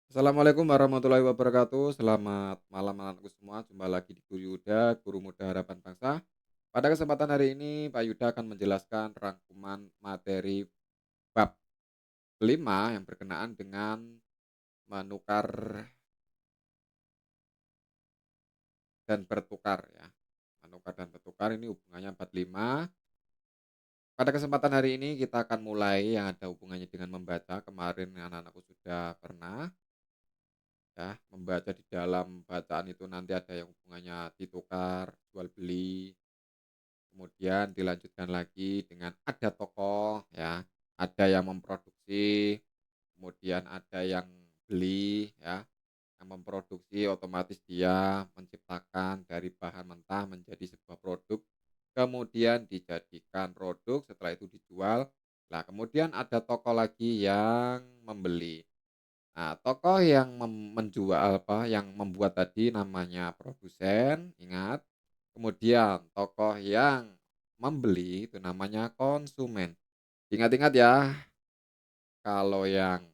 Assalamualaikum warahmatullahi wabarakatuh. Selamat malam anak-anakku semua. Jumpa lagi di Guru Yuda, Guru Muda Harapan Bangsa. Pada kesempatan hari ini, Pak Yuda akan menjelaskan rangkuman materi bab kelima yang berkenaan dengan menukar dan bertukar ya. Menukar dan bertukar ini hubungannya 45. Pada kesempatan hari ini kita akan mulai yang ada hubungannya dengan membaca. Kemarin anak-anakku sudah pernah ya membaca di dalam bacaan itu nanti ada yang hubungannya ditukar, jual beli. Kemudian dilanjutkan lagi dengan ada tokoh ya, ada yang memproduksi, kemudian ada yang beli ya, yang memproduksi otomatis dia menciptakan dari bahan mentah menjadi sebuah produk, kemudian dijadikan produk, setelah itu dijual. Nah, kemudian ada tokoh lagi yang membeli. Nah, tokoh yang menjual apa, yang membuat tadi namanya produsen, ingat. Kemudian tokoh yang membeli itu namanya konsumen. Ingat-ingat ya, kalau yang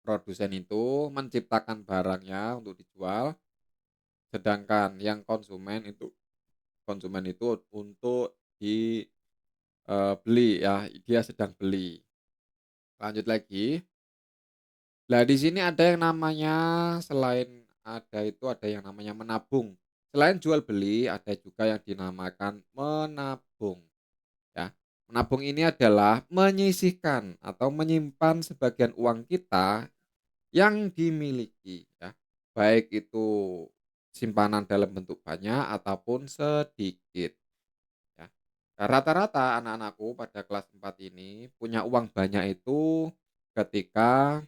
produsen itu menciptakan barangnya untuk dijual, sedangkan yang konsumen itu untuk dibeli ya, dia sedang beli. Lanjut lagi. Lah di sini ada yang namanya selain ada itu ada yang namanya menabung. Selain jual beli ada juga yang dinamakan menabung ya. Menabung ini adalah menyisihkan atau menyimpan sebagian uang kita yang dimiliki ya. Baik itu simpanan dalam bentuk banyak ataupun sedikit ya. Nah, rata-rata anak-anakku pada kelas 4 ini punya uang banyak itu ketika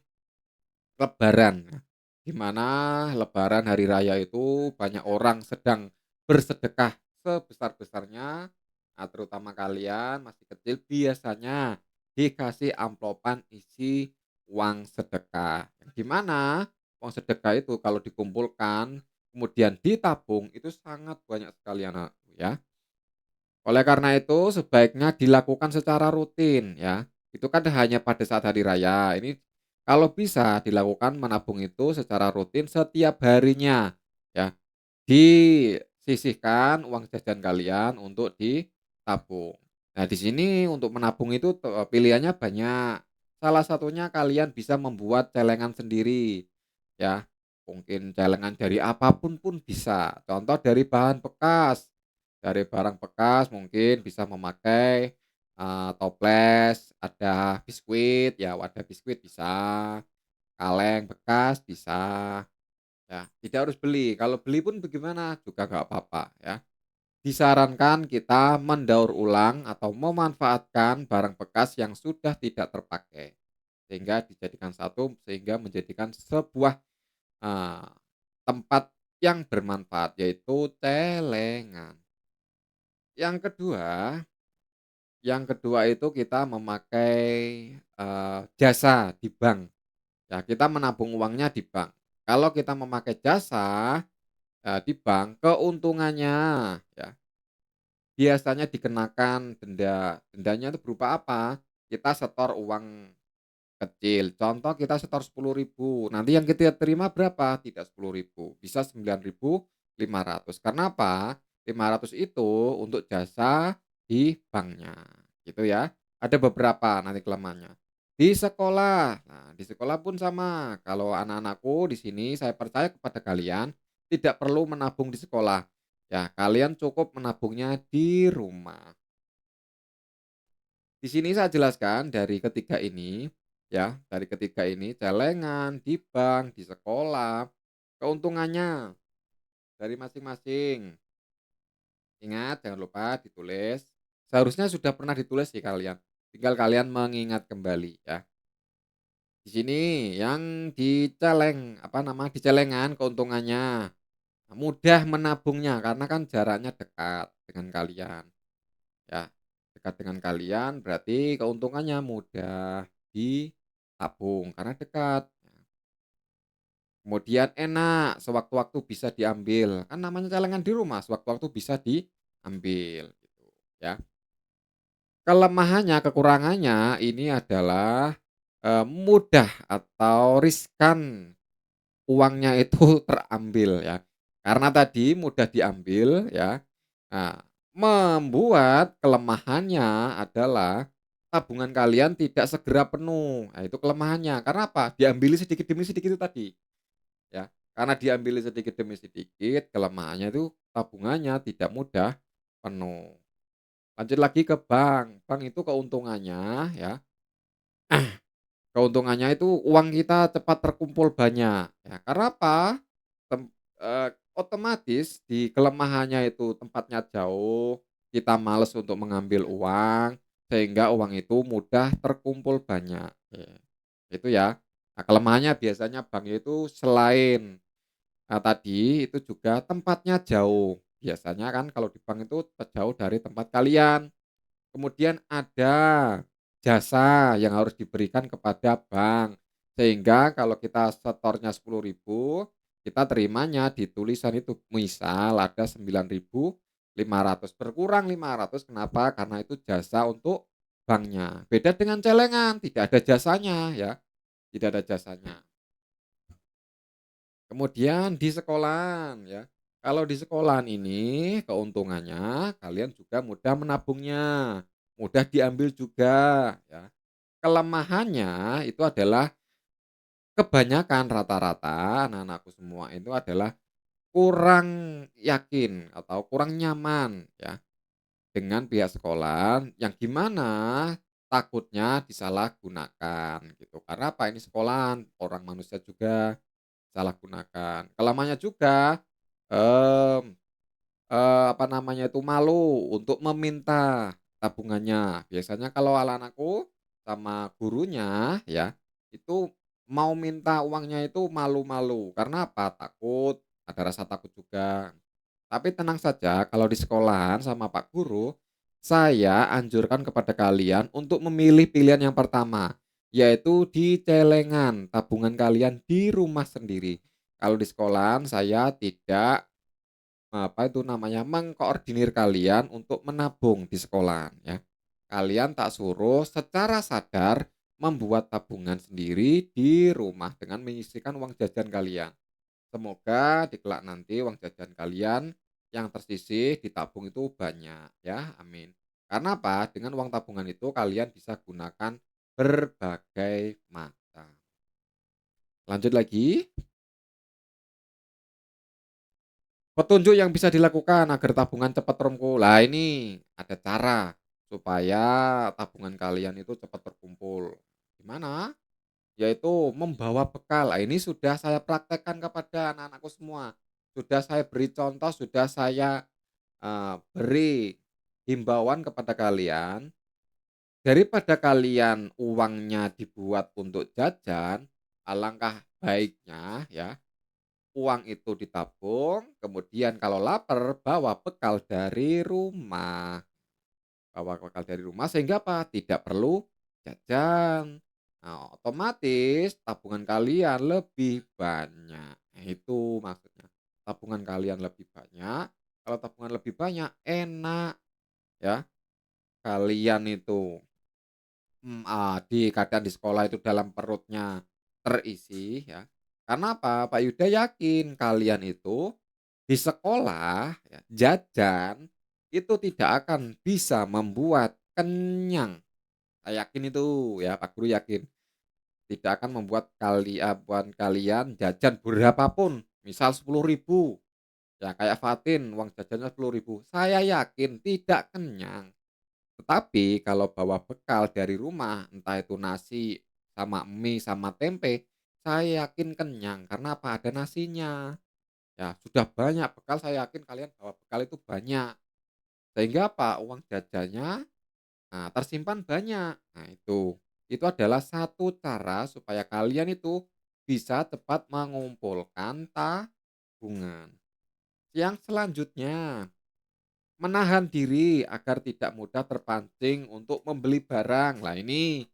Lebaran, di mana lebaran hari raya itu banyak orang sedang bersedekah sebesar-besarnya, nah terutama kalian masih kecil biasanya dikasih amplopan isi uang sedekah, yang di mana uang sedekah itu kalau dikumpulkan kemudian ditabung itu sangat banyak sekali anakku ya. Oleh karena itu sebaiknya dilakukan secara rutin ya. Itu kan hanya pada saat hari raya. Ini kalau bisa dilakukan menabung itu secara rutin setiap harinya ya. Disisihkan uang jajan kalian untuk ditabung. Nah, di sini untuk menabung itu pilihannya banyak. Salah satunya kalian bisa membuat celengan sendiri ya. Mungkin celengan dari apapun pun bisa. Contoh dari bahan bekas. Dari barang bekas mungkin bisa memakai, toples, ada biskuit, ya wadah biskuit bisa, kaleng bekas bisa, ya tidak harus beli, kalau beli pun bagaimana juga nggak apa-apa ya. Disarankan kita mendaur ulang atau memanfaatkan barang bekas yang sudah tidak terpakai, sehingga dijadikan satu, sehingga menjadikan sebuah, eee, tempat yang bermanfaat, yaitu celengan. Yang kedua Yang kedua itu kita memakai, jasa di bank. Ya, kita menabung uangnya di bank. Kalau kita memakai jasa, di bank, keuntungannya ya, biasanya dikenakan denda. Dendanya itu berupa apa? Kita setor uang kecil, contoh kita setor 10.000, nanti yang kita terima berapa? Tidak 10.000, bisa 9.500. Karena apa? 500 itu untuk jasa di banknya, gitu ya. Ada beberapa nanti kelemahannya. Di sekolah, nah di sekolah pun sama, kalau anak-anakku di sini saya percaya kepada kalian tidak perlu menabung di sekolah, ya kalian cukup menabungnya di rumah. Di sini saya jelaskan dari ketiga ini celengan, di bank, di sekolah, keuntungannya dari masing-masing. Ingat jangan lupa ditulis. Seharusnya sudah pernah ditulis sih kalian. Tinggal kalian mengingat kembali ya. Di sini yang di celengan keuntungannya mudah menabungnya karena kan jaraknya dekat dengan kalian. Ya, dekat dengan kalian berarti keuntungannya mudah ditabung karena dekat. Kemudian enak, sewaktu-waktu bisa diambil. Kan namanya celengan di rumah, sewaktu-waktu bisa diambil gitu ya. Kelemahannya, kekurangannya ini adalah mudah atau riskan uangnya itu terambil ya. Karena tadi mudah diambil ya, nah membuat kelemahannya adalah tabungan kalian tidak segera penuh. Nah itu kelemahannya, karena apa? Diambili sedikit demi sedikit itu tadi, ya. Karena diambili sedikit demi sedikit, kelemahannya itu tabungannya tidak mudah penuh. Lanjut lagi ke bank. Bank itu keuntungannya ya, keuntungannya itu uang kita cepat terkumpul banyak, ya. Karena apa? Otomatis di kelemahannya itu tempatnya jauh, kita males untuk mengambil uang, sehingga uang itu mudah terkumpul banyak, itu ya. Nah, kelemahannya biasanya bank itu selain, tadi itu juga tempatnya jauh. Biasanya kan kalau di bank itu jauh dari tempat kalian. Kemudian ada jasa yang harus diberikan kepada bank, sehingga kalau kita setornya 10.000 kita terimanya di tulisan itu. Misal ada 9.500 berkurang 500 kenapa? Karena itu jasa untuk banknya. Beda dengan celengan, tidak ada jasanya ya, tidak ada jasanya. Kemudian di sekolahan ya, kalau di sekolahan ini keuntungannya kalian juga mudah menabungnya, mudah diambil juga ya. Kelemahannya itu adalah kebanyakan rata-rata anak-anakku semua itu adalah kurang yakin atau kurang nyaman ya dengan pihak sekolah yang gimana takutnya disalahgunakan gitu. Karena apa? Ini sekolahan, orang manusia juga salah gunakan. Kelemahannya juga, mmm, apa namanya itu, malu untuk meminta tabungannya. Biasanya kalau anak-anakku sama gurunya ya, itu mau minta uangnya itu malu-malu. Karena apa? Takut, ada rasa takut juga. Tapi tenang saja, kalau di sekolahan sama Pak Guru, saya anjurkan kepada kalian untuk memilih pilihan yang pertama, yaitu di celengan tabungan kalian di rumah sendiri. Kalau di sekolahan saya tidak, apa itu namanya, mengkoordinir kalian untuk menabung di sekolahan ya. Kalian tak suruh secara sadar membuat tabungan sendiri di rumah dengan menyisihkan uang jajan kalian. Semoga di kelak nanti uang jajan kalian yang tersisih ditabung itu banyak ya, amin. Karena apa? Dengan uang tabungan itu kalian bisa gunakan berbagai macam. Lanjut lagi, petunjuk yang bisa dilakukan agar tabungan cepat terkumpul. Lah ini ada cara supaya tabungan kalian itu cepat terkumpul. Gimana? Yaitu membawa bekal. Nah, ini sudah saya praktekkan kepada anak-anakku semua. Sudah saya beri contoh, sudah saya, beri himbauan kepada kalian, daripada kalian uangnya dibuat untuk jajan, alangkah baiknya ya, uang itu ditabung, kemudian kalau lapar bawa bekal dari rumah. Bawa bekal dari rumah sehingga apa? Tidak perlu jajan. Nah, otomatis tabungan kalian lebih banyak. Nah, itu maksudnya. Tabungan kalian lebih banyak. Kalau tabungan lebih banyak, enak ya. Kalian itu di keadaan di sekolah itu dalam perutnya terisi ya. Karena apa? Pak Yuda yakin kalian itu di sekolah ya, jajan itu tidak akan bisa membuat kenyang. Saya yakin itu ya, Pak Guru yakin. Tidak akan membuat buat kalian jajan berapapun, misal 10.000 ya kayak Fatin uang jajannya 10.000 saya yakin tidak kenyang. Tetapi kalau bawa bekal dari rumah, entah itu nasi sama mie sama tempe, saya yakin kenyang karena apa? Ada nasinya. Ya, sudah banyak bekal saya yakin kalian bawa bekal itu banyak. Sehingga apa? Uang jajannya, nah, tersimpan banyak. Nah, itu. Itu adalah satu cara supaya kalian itu bisa cepat mengumpulkan tabungan. Yang selanjutnya, menahan diri agar tidak mudah terpancing untuk membeli barang. Lah ini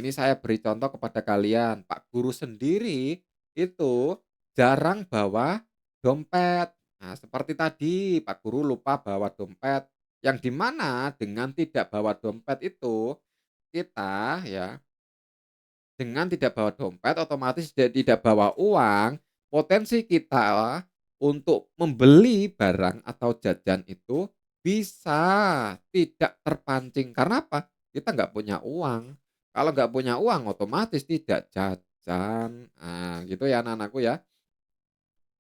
saya beri contoh kepada kalian. Pak Guru sendiri itu jarang bawa dompet. Nah, seperti tadi Pak Guru lupa bawa dompet. Yang dimana dengan tidak bawa dompet itu kita ya Dengan tidak bawa dompet otomatis tidak bawa uang, potensi kita untuk membeli barang atau jajan itu bisa tidak terpancing. Karena apa? Kita nggak punya uang. Kalau nggak punya uang otomatis tidak jajan. Nah, gitu ya anak-anakku ya.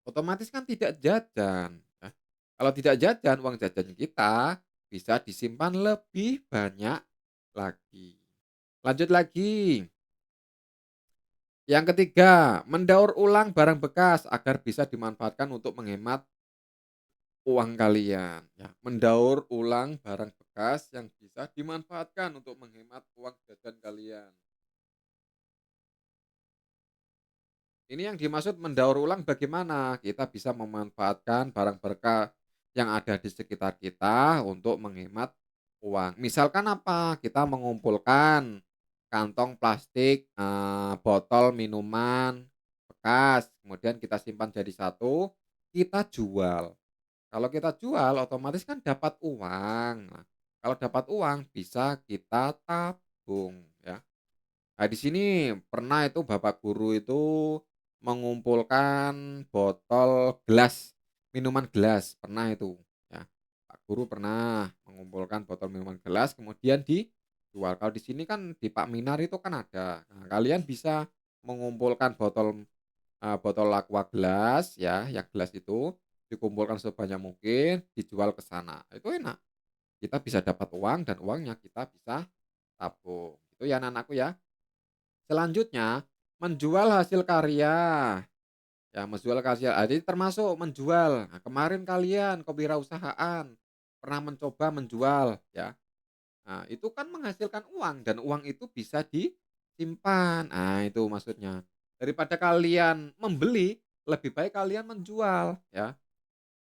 Otomatis kan tidak jajan, ya. Kalau tidak jajan, uang jajan kita bisa disimpan lebih banyak lagi. Lanjut lagi. Yang ketiga, mendaur ulang barang bekas agar bisa dimanfaatkan untuk menghemat uang kalian, ya. Mendaur ulang barang bekas yang bisa dimanfaatkan untuk menghemat uang jajan kalian. Ini yang dimaksud mendaur ulang bagaimana? Kita bisa memanfaatkan barang berkah yang ada di sekitar kita untuk menghemat uang. Misalkan apa? Kita mengumpulkan kantong plastik, botol minuman bekas, kemudian kita simpan jadi satu, kita jual. Kalau kita jual otomatis kan dapat uang. Nah, kalau dapat uang bisa kita tabung, ya. Nah, di sini pernah itu bapak guru itu mengumpulkan botol gelas, minuman gelas, pernah itu, ya. Pak guru pernah mengumpulkan botol minuman gelas kemudian dijual. Kalau di sini kan di Pak Minar itu kan ada. Nah, kalian bisa mengumpulkan botol Aqua gelas ya, yang gelas itu dikumpulkan sebanyak mungkin, dijual ke sana. Itu enak, kita bisa dapat uang dan uangnya kita bisa tabung. Itu ya anak-anakku ya. Selanjutnya, menjual hasil karya. Ya, menjual karya, jadi termasuk menjual. Nah, kemarin kalian kewirausahaan pernah mencoba menjual, ya. Nah, itu kan menghasilkan uang dan uang itu bisa disimpan. Nah, itu maksudnya. Daripada kalian membeli, lebih baik kalian menjual, ya.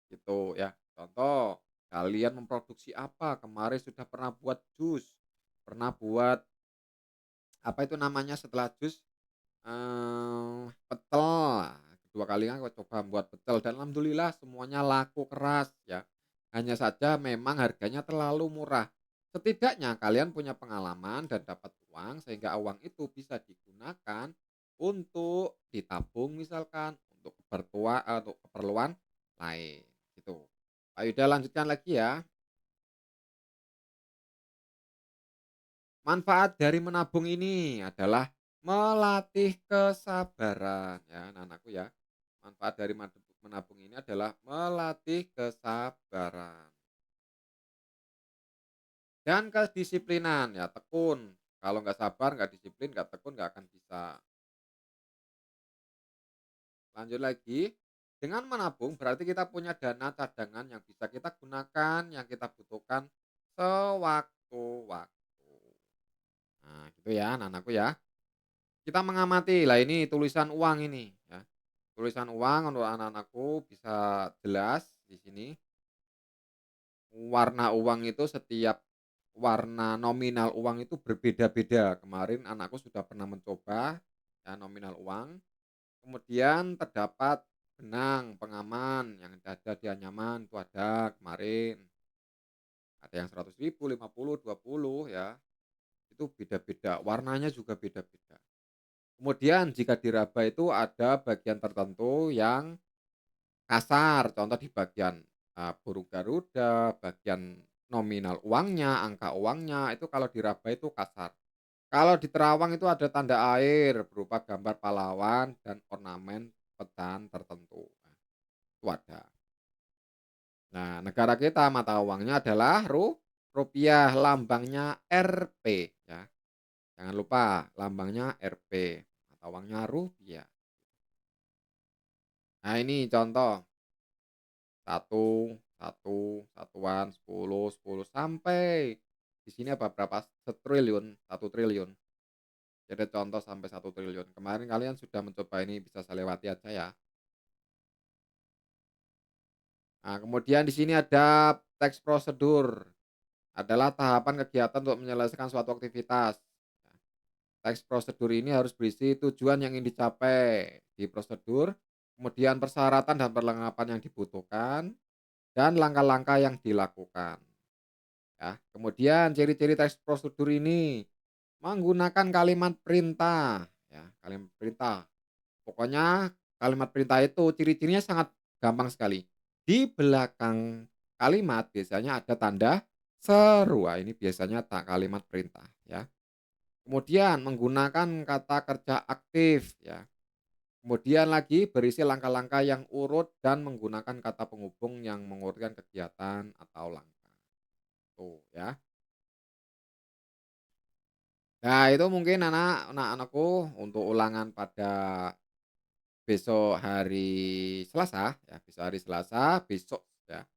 Gitu ya. Contoh, kalian memproduksi apa? Kemarin sudah pernah buat jus, pernah buat apa itu namanya setelah jus pecel. Nah, kedua kalinya aku coba buat pecel dan alhamdulillah semuanya laku keras ya. Hanya saja memang harganya terlalu murah. Setidaknya kalian punya pengalaman dan dapat uang sehingga uang itu bisa digunakan untuk ditabung misalkan untuk untuk keperluan lain gitu. Pak Yuda lanjutkan lagi ya. Manfaat dari menabung ini adalah melatih kesabaran ya anak-anakku ya. Manfaat dari menabung ini adalah melatih kesabaran dan kedisiplinan ya tekun. Kalau nggak sabar, nggak disiplin, nggak tekun, nggak akan bisa. Lanjut lagi, dengan menabung berarti kita punya dana cadangan yang bisa kita gunakan, yang kita butuhkan sewaktu-waktu. Nah, gitu ya anak-anakku ya. Kita mengamati, lah ini tulisan uang ini ya. Tulisan uang untuk anak-anakku bisa jelas di sini. Warna uang itu setiap warna nominal uang itu berbeda-beda. Kemarin anakku sudah pernah mencoba ya nominal uang. Kemudian terdapat benang pengaman yang ada di anyaman itu ada kemarin. Ada yang 100.000, 50, 20 ya. Itu beda-beda. Warnanya juga beda-beda. Kemudian jika diraba itu ada bagian tertentu yang kasar, contoh di bagian, burung garuda, bagian nominal uangnya, angka uangnya, itu kalau diraba itu kasar. Kalau di terawang itu ada tanda air berupa gambar pahlawan dan ornamen pecahan tertentu. Nah, itu ada. Nah, negara kita mata uangnya adalah rupiah, lambangnya Rp ya. Jangan lupa lambangnya Rp, mata uangnya rupiah. Nah, ini contoh. Satu, satu, satuan, 10, 10 sampai di sini apa berapa setriliun, 1 triliun. Jadi contoh sampai 1 triliun. Kemarin kalian sudah mencoba ini bisa saya lewati aja ya. Nah, kemudian di sini ada teks prosedur. Adalah tahapan kegiatan untuk menyelesaikan suatu aktivitas. Nah, teks prosedur ini harus berisi tujuan yang ingin dicapai di prosedur, kemudian persyaratan dan perlengkapan yang dibutuhkan, dan langkah-langkah yang dilakukan. Ya, kemudian ciri-ciri teks prosedur ini menggunakan kalimat perintah. ya, kalimat perintah. Pokoknya kalimat perintah itu ciri-cirinya sangat gampang sekali. Di belakang kalimat biasanya ada tanda seru. Wah, ini biasanya kalimat perintah ya. Kemudian menggunakan kata kerja aktif ya. Kemudian lagi berisi langkah-langkah yang urut dan menggunakan kata penghubung yang mengurutkan kegiatan atau langkah. Tuh ya. Nah, itu mungkin anak-anakku untuk ulangan pada besok hari Selasa ya, besok hari Selasa, besok ya,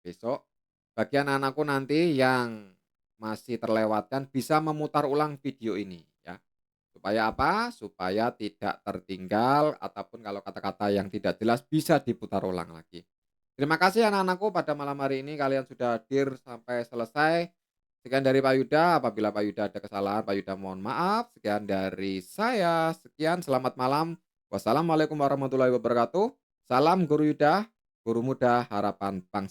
besok bagi anak-anakku nanti yang masih terlewatkan bisa memutar ulang video ini ya. Supaya apa? Supaya tidak tertinggal ataupun kalau kata-kata yang tidak jelas bisa diputar ulang lagi. Terima kasih anak-anakku pada malam hari ini kalian sudah hadir sampai selesai. Sekian dari Pak Yuda, apabila Pak Yuda ada kesalahan, Pak Yuda mohon maaf. Sekian dari saya, sekian, selamat malam. Wassalamualaikum warahmatullahi wabarakatuh. Salam Guru Yuda, Guru Muda Harapan Bangsa.